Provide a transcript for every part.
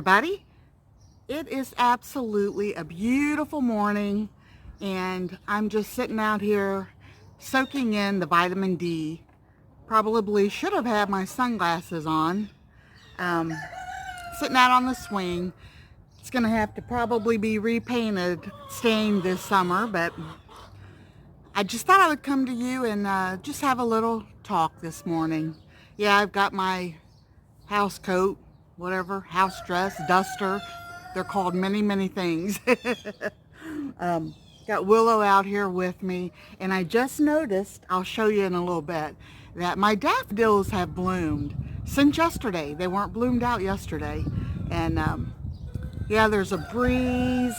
everybody. It is absolutely a beautiful morning, and I'm just sitting out here soaking in the vitamin D. Probably should have had my sunglasses on. Um, Sitting out on the swing. It's going to have to probably be repainted, stained this summer, but I just thought I would come to you and just have a little talk this morning. Yeah, I've got my house coat, whatever, house dress, duster. They're called many, many things. Got Willow out here with me, and I just noticed, I'll show you in a little bit, that my daffodils have bloomed since yesterday. They weren't bloomed out yesterday. And yeah, there's a breeze,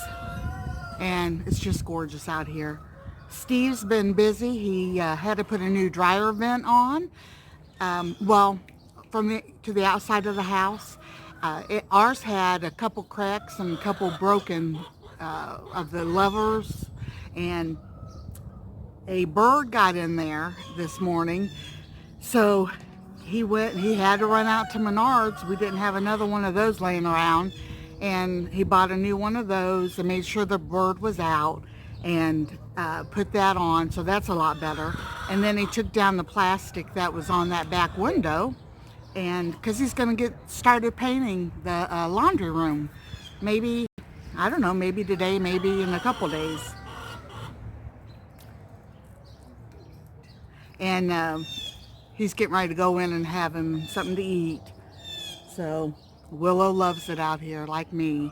and it's just gorgeous out here. Steve's been busy. He had to put a new dryer vent on. Well, to the outside of the house. Ours had a couple cracks and a couple broken of the levers, and a bird got in there this morning. So he had to run out to Menards. We didn't have another one of those laying around, and he bought a new one of those and made sure the bird was out and put that on, so that's a lot better. And then he took down the plastic that was on that back window, and because he's going to get started painting the laundry room. Maybe, I don't know, maybe today, maybe in a couple days. And he's getting ready to go in and have him something to eat. So Willow loves it out here like me.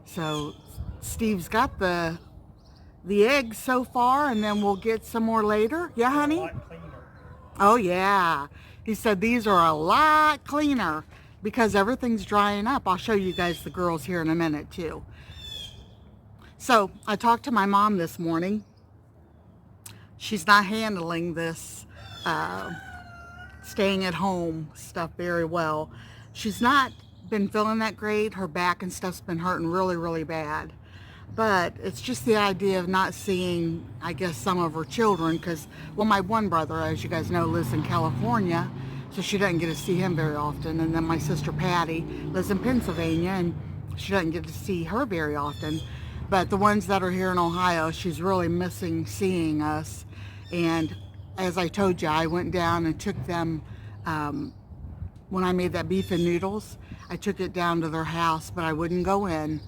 So Steve's got the eggs so far, and then we'll get some more later. Yeah, honey? Oh, yeah. He said these are a lot cleaner because everything's drying up. I'll show you guys the girls here in a minute, too. So I talked to my mom this morning. She's not handling this staying at home stuff very well. She's not been feeling that great. Her back and stuff's been hurting really, really bad. But it's just the idea of not seeing, I guess, some of her children, because, well, my one brother, as you guys know, lives in California, so she doesn't get to see him very often. And then my sister Patty lives in Pennsylvania, and she doesn't get to see her very often. But the ones that are here in Ohio, she's really missing seeing us. And as I told you, I went down and took them, when I made that beef and noodles, I took it down to their house, but I wouldn't go in.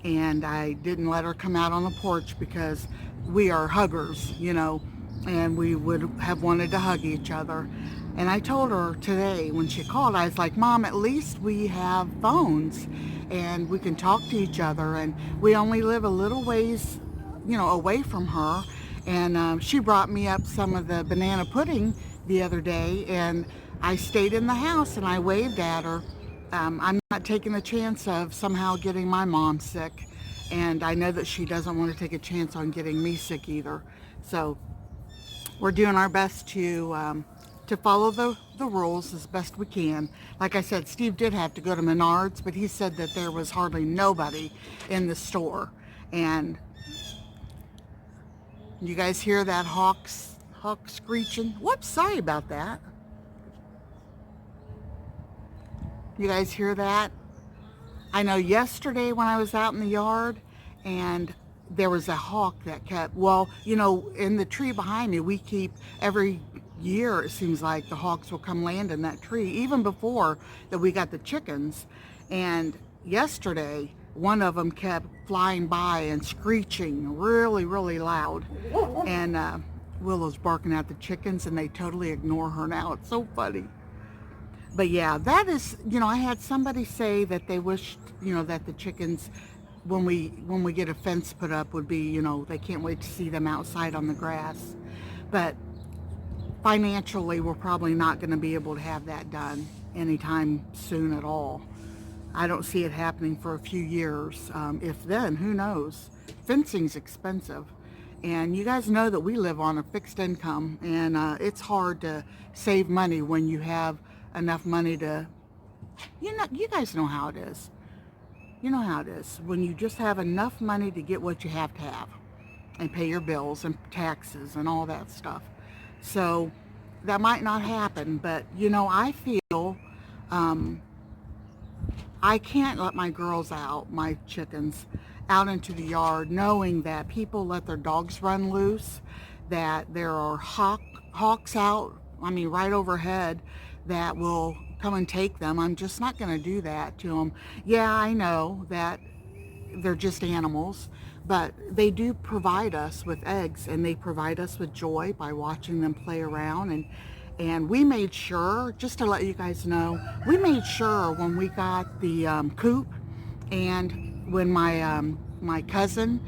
And I didn't let her come out on the porch because we are huggers, you know, and we would have wanted to hug each other. And I told her today when she called, I was like, Mom, at least we have phones and we can talk to each other. And we only live a little ways, you know, away from her. And she brought me up some of the banana pudding the other day, and I stayed in the house and I waved at her. I'm not taking the chance of somehow getting my mom sick, and I know that she doesn't want to take a chance on getting me sick either. So we're doing our best to follow the rules as best we can. Like I said, Steve did have to go to Menards, but he said that there was hardly nobody in the store. And you guys hear that hawk screeching? Whoops, sorry about that. You guys hear that? I know yesterday when I was out in the yard, and there was a hawk that kept, well, you know, in the tree behind me, we keep every year, it seems like the hawks will come land in that tree, even before that we got the chickens. And yesterday, one of them kept flying by and screeching really, really loud. And Willow's barking at the chickens, and they totally ignore her now. It's so funny. But yeah, that is, you know, I had somebody say that they wished, you know, that the chickens, when we get a fence put up, would be, you know, they can't wait to see them outside on the grass. But financially, we're probably not going to be able to have that done anytime soon at all. I don't see it happening for a few years. If then, who knows? Fencing's expensive. And you guys know that we live on a fixed income, and it's hard to save money when you have enough money to, you guys know how it is. You know how it is. When you just have enough money to get what you have to have and pay your bills and taxes and all that stuff. So that might not happen, but, you know, I feel I can't let my girls out, my chickens, out into the yard knowing that people let their dogs run loose, that there are hawks out, I mean right overhead, that will come and take them. I'm just not going to do that to them. Yeah, I know that they're just animals, but they do provide us with eggs, and they provide us with joy by watching them play around. And we made sure, just to let you guys know, we made sure when we got the coop, and when my cousin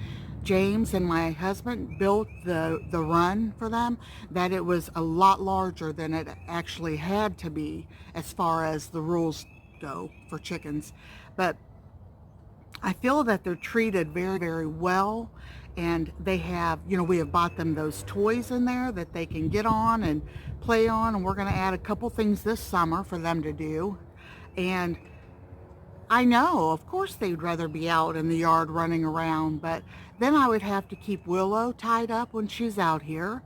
James and my husband built the run for them, that it was a lot larger than it actually had to be as far as the rules go for chickens. But I feel that they're treated very, very well, and they have, you know, we have bought them those toys in there that they can get on and play on, and we're going to add a couple things this summer for them to do. And I know, of course, they'd rather be out in the yard running around, but then I would have to keep Willow tied up when she's out here.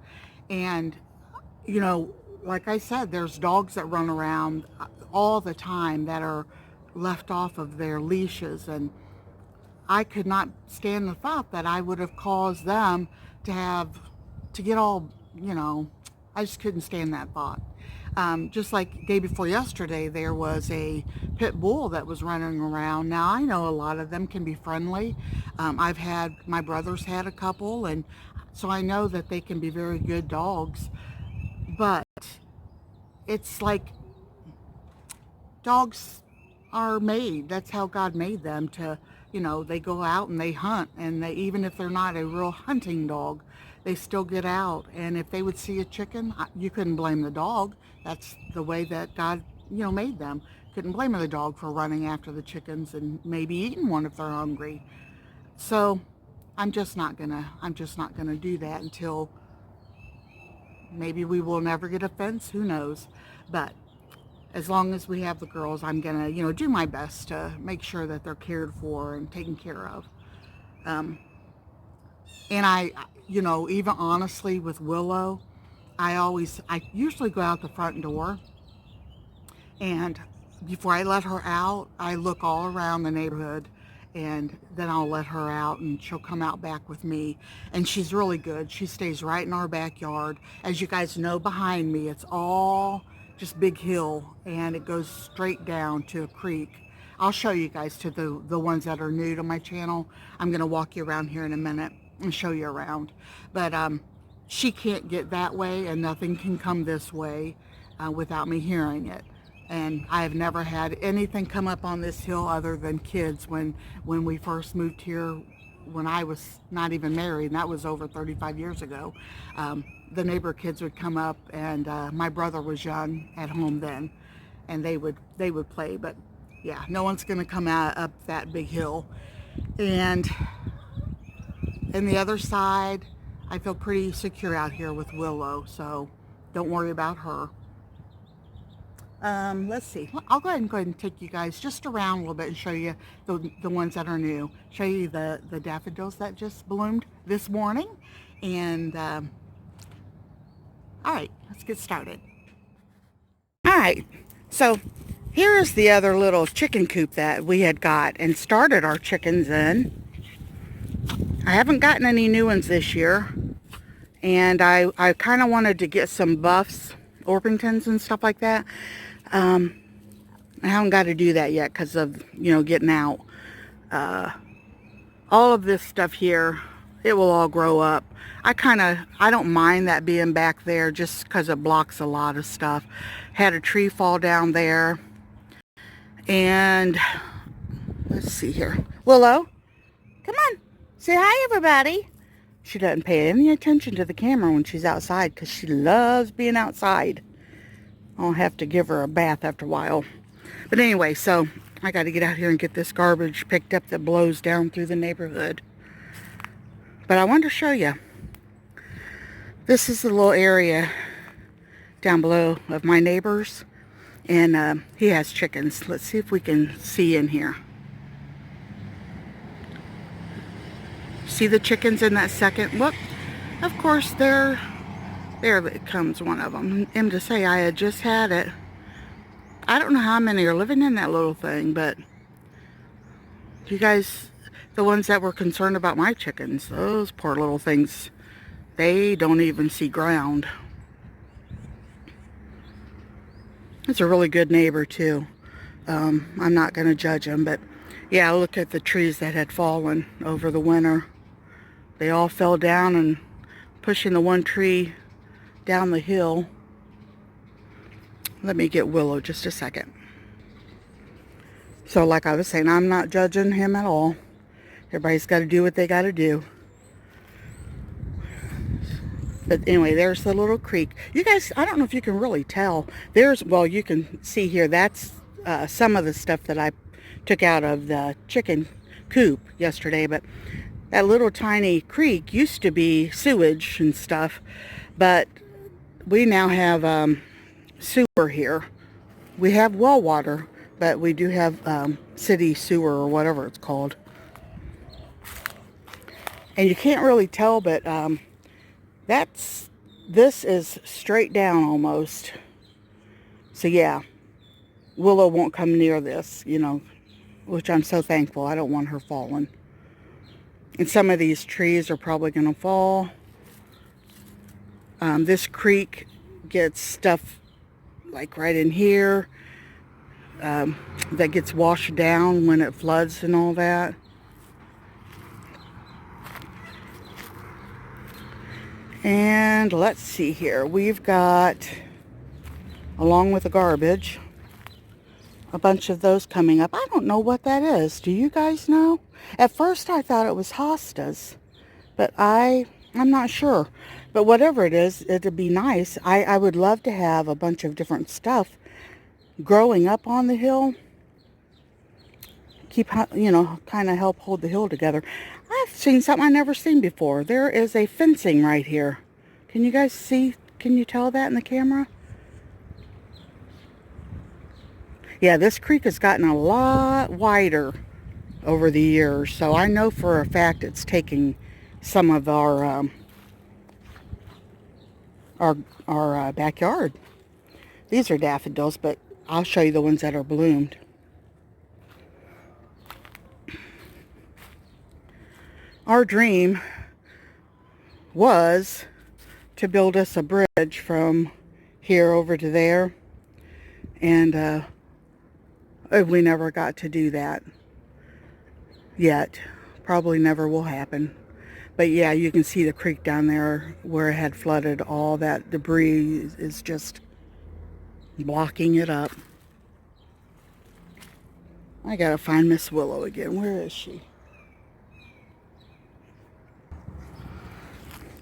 And, you know, like I said, there's dogs that run around all the time that are left off of their leashes, and I could not stand the thought that I would have caused them to get all, you know, I just couldn't stand that thought. Just like day before yesterday, there was a pit bull that was running around. Now, I know a lot of them can be friendly. My brother's had a couple, and so I know that they can be very good dogs. But it's like dogs are made. That's how God made them to, you know, they go out and they hunt, and they, even if they're not a real hunting dog, they still get out. And if they would see a chicken, you couldn't blame the dog. That's the way that God, you know, made them. Couldn't blame the dog for running after the chickens and maybe eating one if they're hungry. So I'm just not gonna do that until maybe we will never get a fence. Who knows? But as long as we have the girls, I'm gonna, you know, do my best to make sure that they're cared for and taken care of. And I, you know, even honestly with Willow, I usually go out the front door, and before I let her out, I look all around the neighborhood, and then I'll let her out, and she'll come out back with me. And she's really good. She stays right in our backyard. As you guys know, behind me, it's all just big hill, and it goes straight down to a creek. I'll show you guys to the ones that are new to my channel. I'm going to walk you around here in a minute and show you around. But she can't get that way, and nothing can come this way without me hearing it. And I have never had anything come up on this hill other than kids when we first moved here, when I was not even married, and that was over 35 years ago. The neighbor kids would come up, and my brother was young at home then, and they would play. But yeah, no one's going to come out up that big hill. And the other side, I feel pretty secure out here with Willow, so don't worry about her. Let's see. I'll go ahead and take you guys just around a little bit and show you the ones that are new. Show you the daffodils that just bloomed this morning. And all right, let's get started. All right, so here is the other little chicken coop that we had got and started our chickens in. I haven't gotten any new ones this year, and I kind of wanted to get some buffs, Orpingtons and stuff like that. I haven't got to do that yet because of, you know, getting out. All of this stuff here, it will all grow up. I don't mind that being back there just because it blocks a lot of stuff. Had a tree fall down there. And let's see here. Willow, come on. Say hi, everybody. She doesn't pay any attention to the camera when she's outside because she loves being outside. I'll have to give her a bath after a while. But anyway, so I got to get out here and get this garbage picked up that blows down through the neighborhood. But I wanted to show you. This is the little area down below of my neighbor's. And he has chickens. Let's see if we can see in here. See the chickens in that second? Look, of course, there comes one of them. And to say I had just had it. I don't know how many are living in that little thing, but You guys, the ones that were concerned about my chickens, those poor little things, they don't even see ground. It's a really good neighbor too. I'm not going to judge them, but yeah, look at the trees that had fallen over the winter. They all fell down and pushing the one tree down the hill. Let me get Willow just a second. So like I was saying, I'm not judging him at all. Everybody's got to do what they got to do. But anyway, there's the little creek. You guys, I don't know if you can really tell. Well, you can see here, that's some of the stuff that I took out of the chicken coop yesterday. But that little tiny creek used to be sewage and stuff. But we now have sewer here. We have well water, but we do have city sewer or whatever it's called. And you can't really tell, but this is straight down almost. So yeah, Willow won't come near this, you know, which I'm so thankful. I don't want her falling. And some of these trees are probably going to fall. This creek gets stuff like right in here that gets washed down when it floods and all that. And let's see here. We've got, along with the garbage, a bunch of those coming up. I don't know what that is. Do you guys know? At first I thought it was hostas, but I'm not sure. But whatever it is, it'd be nice. I would love to have a bunch of different stuff growing up on the hill. Keep, you know, kind of help hold the hill together. I've seen something I've never seen before. There is a fencing right here. Can you guys see? Can you tell that in the camera? Yeah, this creek has gotten a lot wider over the years. So I know for a fact it's taking some of our backyard. These are daffodils, but I'll show you the ones that are bloomed. Our dream was to build us a bridge from here over to there, and we never got to do that yet. Probably never will happen. But yeah, you can see the creek down there where it had flooded. All that debris is just blocking it up. I gotta find Miss Willow again. Where is she?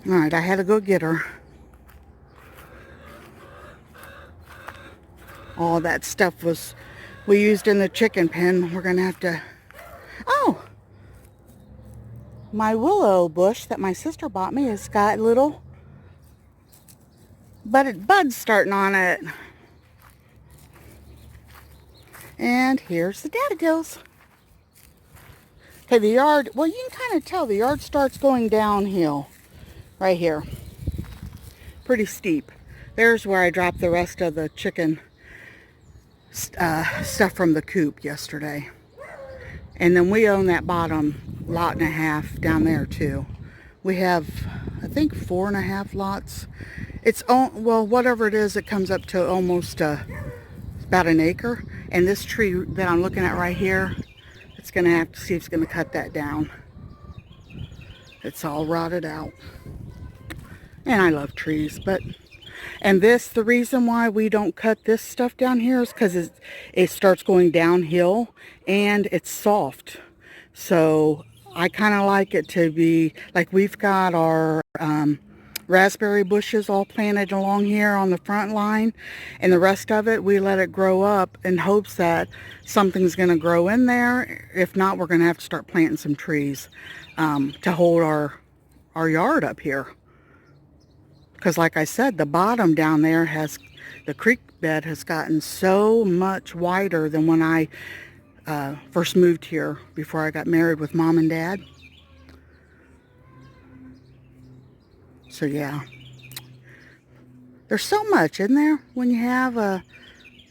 Alright, I had to go get her. All that stuff we used in the chicken pen. We're going to have to... Oh! My willow bush that my sister bought me has got little buds starting on it. And here's the daffodils. Okay, the yard... Well, you can kind of tell the yard starts going downhill. Right here. Pretty steep. There's where I dropped the rest of the chicken stuff from the coop yesterday. And then we own that bottom lot and a half down there too. We have, I think, 4.5 lots. It's, well, whatever it is, it comes up to almost about an acre. And this tree that I'm looking at right here, it's going to have to see if it's going to cut that down. It's all rotted out. And I love trees, but... And the reason why we don't cut this stuff down here is because it starts going downhill and it's soft. So I kind of like it to be, like we've got our raspberry bushes all planted along here on the front line. And the rest of it, we let it grow up in hopes that something's going to grow in there. If not, we're going to have to start planting some trees to hold our yard up here. Because like I said, the bottom down there the creek bed has gotten so much wider than when I first moved here before I got married with Mom and Dad. So yeah, there's so much in there when you have a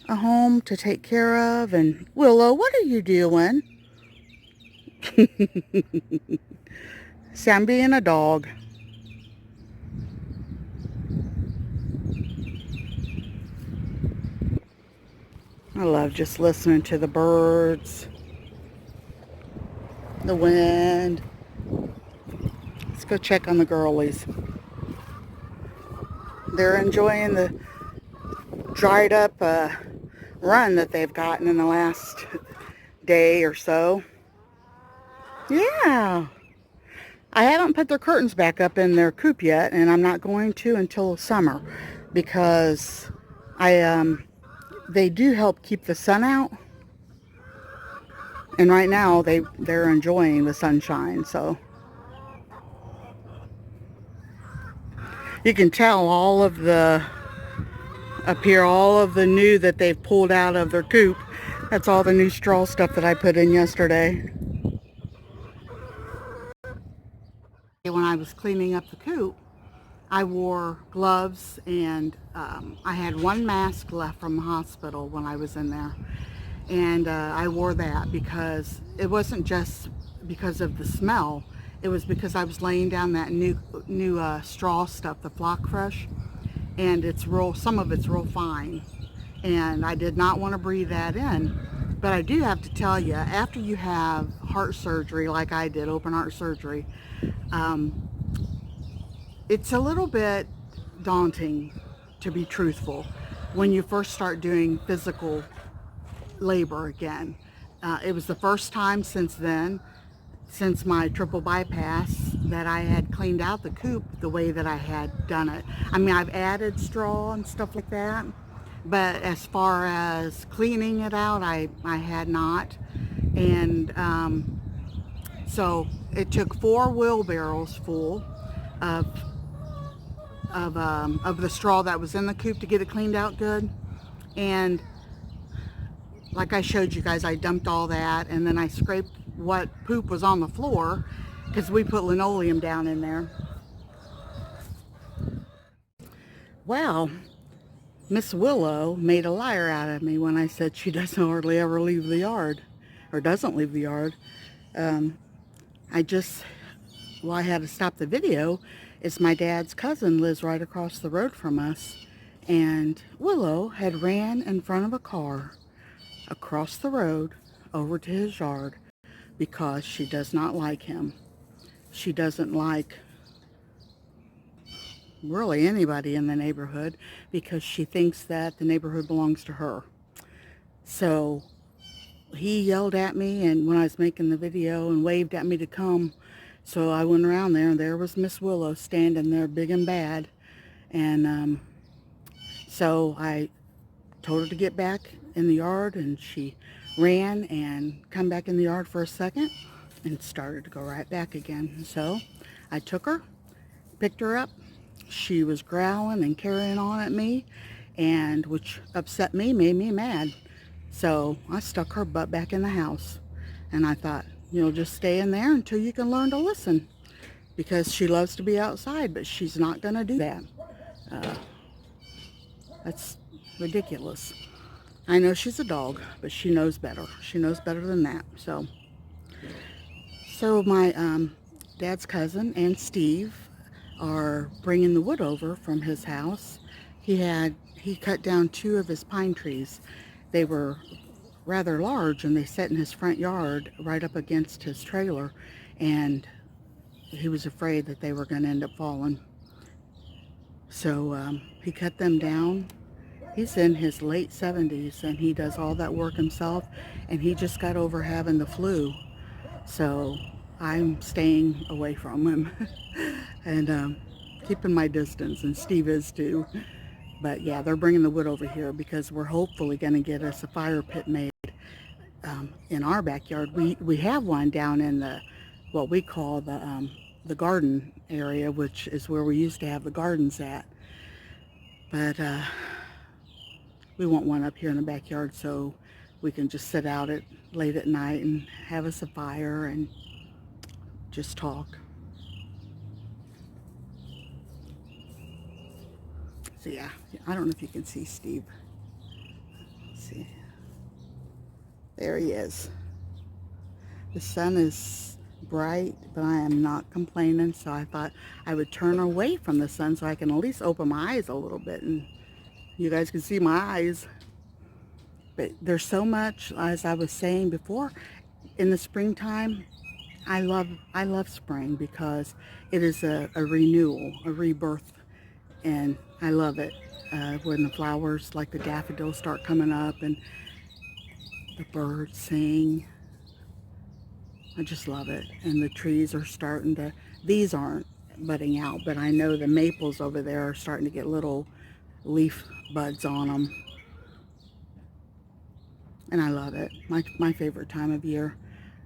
home to take care of. And Willow, what are you doing? See, I'm being a dog. I love just listening to the birds, the wind. Let's go check on the girlies. They're enjoying the dried up run that they've gotten in the last day or so. Yeah. I haven't put their curtains back up in their coop yet, and I'm not going to until summer because they do help keep the sun out. And right now they're enjoying the sunshine, so you can tell all of the up here, all of the new that they've pulled out of their coop. That's all the new straw stuff that I put in yesterday. When I was cleaning up the coop, I wore gloves, and I had one mask left from the hospital when I was in there. And I wore that because it wasn't just because of the smell. It was because I was laying down that new straw stuff, the Flock Fresh, and some of it's real fine. And I did not want to breathe that in. But I do have to tell you, after you have heart surgery, like I did, open heart surgery, it's a little bit daunting, to be truthful, when you first start doing physical labor again. It was the first time since my triple bypass, that I had cleaned out the coop the way that I had done it. I mean, I've added straw and stuff like that, but as far as cleaning it out, I had not. And so it took 4 wheelbarrows full of the straw that was in the coop to get it cleaned out good. And like I showed you guys, I dumped all that, and then I scraped what poop was on the floor because we put linoleum down in there. Well, Miss Willow made a liar out of me when I said she doesn't hardly ever leave the yard, or doesn't leave the yard. I had to stop the video. It's my dad's cousin lives right across the road from us, and Willow had ran in front of a car across the road over to his yard because she does not like him. She doesn't like really anybody in the neighborhood because she thinks that the neighborhood belongs to her. So he yelled at me, and when I was making the video, and waved at me to come. So I went around there, and there was Miss Willow standing there big and bad. And so I told her to get back in the yard, and she ran and come back in the yard for a second and started to go right back again. So I took her, picked her up. She was growling and carrying on at me, and which upset me, made me mad. So I stuck her butt back in the house, and I thought, just stay in there until you can learn to listen, because she loves to be outside, but she's not going to do that. That's ridiculous. I know she's a dog, but she knows better. She knows better than that. So my dad's cousin and Steve are bringing the wood over from his house. He cut down 2 of his pine trees. They were rather large, and they sat in his front yard right up against his trailer, and he was afraid that they were going to end up falling. So he cut them down. He's in his late 70s, and he does all that work himself, and he just got over having the flu. So I'm staying away from him and keeping my distance, and Steve is too. But yeah, they're bringing the wood over here because we're hopefully going to get us a fire pit made in our backyard. We have one down in what we call the garden area, which is where we used to have the gardens at. But we want one up here in the backyard so we can just sit out late at night and have us a fire and just talk. So yeah, I don't know if you can see Steve. Let's see. There he is. The sun is bright, but I am not complaining, so I thought I would turn away from the sun so I can at least open my eyes a little bit and you guys can see my eyes. But there's so much, as I was saying before, in the springtime. I love spring because it is a renewal, a rebirth, and I love it. When the flowers like the daffodils start coming up and the birds sing, I just love it. And the trees are starting to, these aren't budding out, but I know the maples over there are starting to get little leaf buds on them. And I love it. My favorite time of year.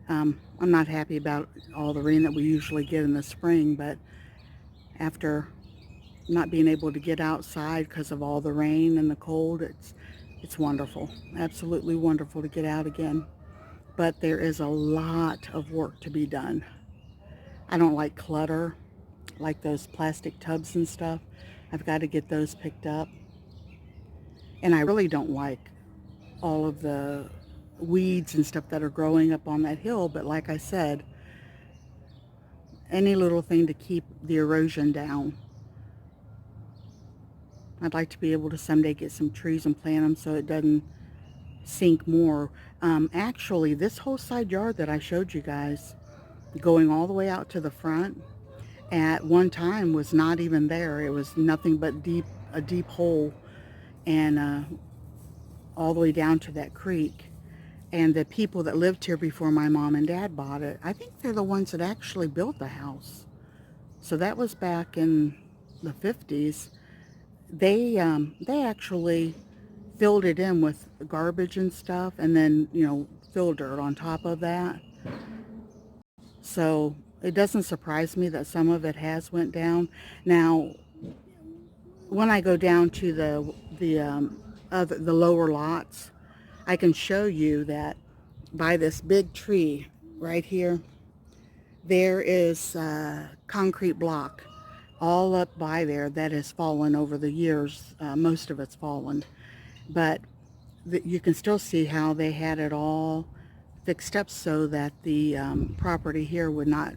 I'm not happy about all the rain that we usually get in the spring, but after not being able to get outside because of all the rain and the cold, it's wonderful. Absolutely wonderful to get out again. But there is a lot of work to be done. I don't like clutter, like those plastic tubs and stuff. I've got to get those picked up. And I really don't like all of the weeds and stuff that are growing up on that hill, but like I said, any little thing to keep the erosion down. I'd like to be able to someday get some trees and plant them so it doesn't sink more. Actually, this whole side yard that I showed you guys, going all the way out to the front, at one time was not even there. It was nothing but a deep hole, and all the way down to that creek. And the people that lived here before my mom and dad bought it, I think they're the ones that actually built the house. So that was back in the 50s. They actually filled it in with garbage and stuff, and then, fill dirt on top of that. So it doesn't surprise me that some of it has went down. Now, when I go down to the lower lots, I can show you that by this big tree right here, there is a concrete block all up by there that has fallen over the years. Most of it's fallen, but you can still see how they had it all fixed up so that the property here would not,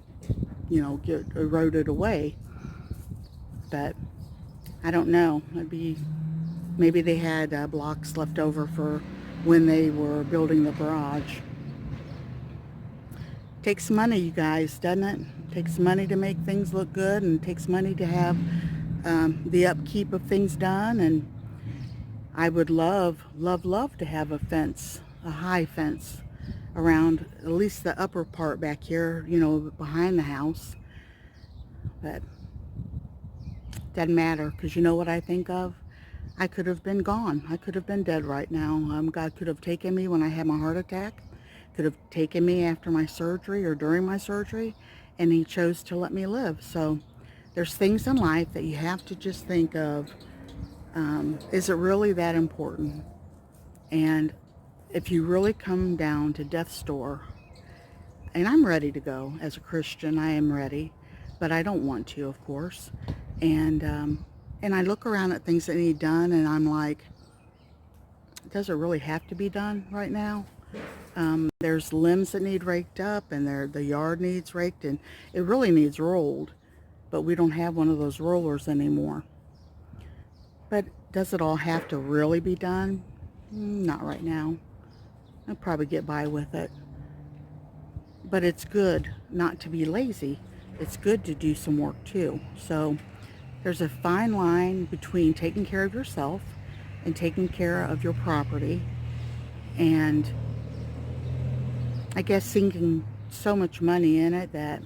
get eroded away. But I don't know. Maybe they had blocks left over for when they were building the garage. Takes money, you guys, doesn't it? Takes money to make things look good, and takes money to have the upkeep of things done. And I would love, love, love to have a fence, a high fence around at least the upper part back here, behind the house. But doesn't matter, because you know what I think of? I could have been gone. I could have been dead right now. God could have taken me when I had my heart attack, could have taken me after my surgery or during my surgery, and he chose to let me live. So there's things in life that you have to just think of, is it really that important? And if you really come down to death's door, and I'm ready to go as a Christian, I am ready, but I don't want to, of course. And I look around at things that need done, and I'm like, does it really have to be done right now? There's limbs that need raked up, and the yard needs raked, and it really needs rolled, but we don't have one of those rollers anymore. But does it all have to really be done? Not right now. I'll probably get by with it. But it's good not to be lazy. It's good to do some work too. So there's a fine line between taking care of yourself and taking care of your property, and I guess sinking so much money in it that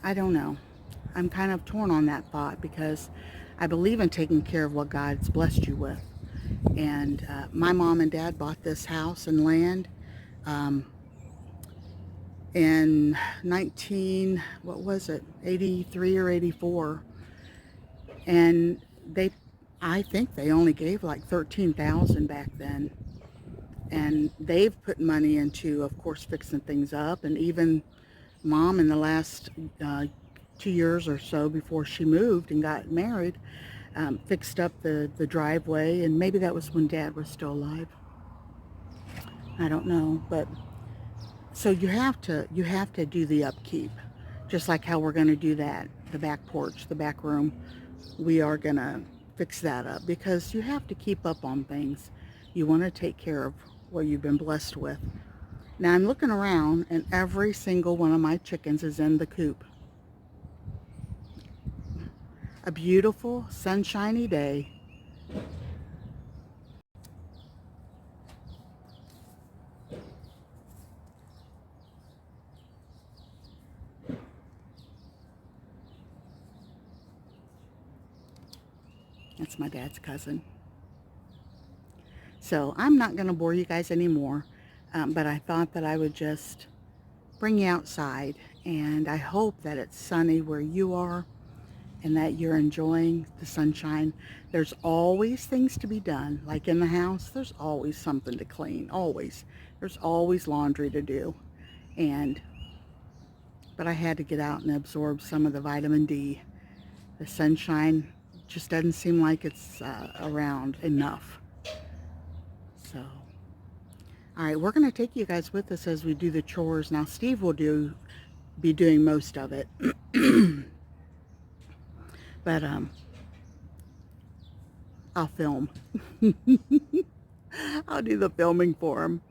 I don't know. I'm kind of torn on that thought, because I believe in taking care of what God's blessed you with. And my mom and dad bought this house and land in 83 or 84. And I think they only gave like $13,000 back then. And they've put money into, of course, fixing things up. And even Mom, in the last 2 years or so before she moved and got married, fixed up the driveway. And maybe that was when Dad was still alive. I don't know. But So you have to do the upkeep, just like how we're going to do that, the back porch, the back room. We are going to fix that up because you have to keep up on things. You want to take care of what you've been blessed with. Now I'm looking around and every single one of my chickens is in the coop. A beautiful sunshiny day. That's my dad's cousin. So I'm not going to bore you guys anymore, but I thought that I would just bring you outside, and I hope that it's sunny where you are and that you're enjoying the sunshine. There's always things to be done, like in the house. There's always something to clean, always. There's always laundry to do, but I had to get out and absorb some of the vitamin D. The sunshine just doesn't seem like it's around enough. So, all right, we're going to take you guys with us as we do the chores. Now, Steve will be doing most of it. But I'll film. I'll do the filming for him.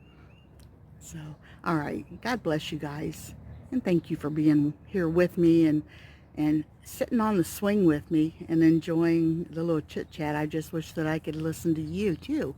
So, all right. God bless you guys. And thank you for being here with me and sitting on the swing with me and enjoying the little chit chat. I just wish that I could listen to you too.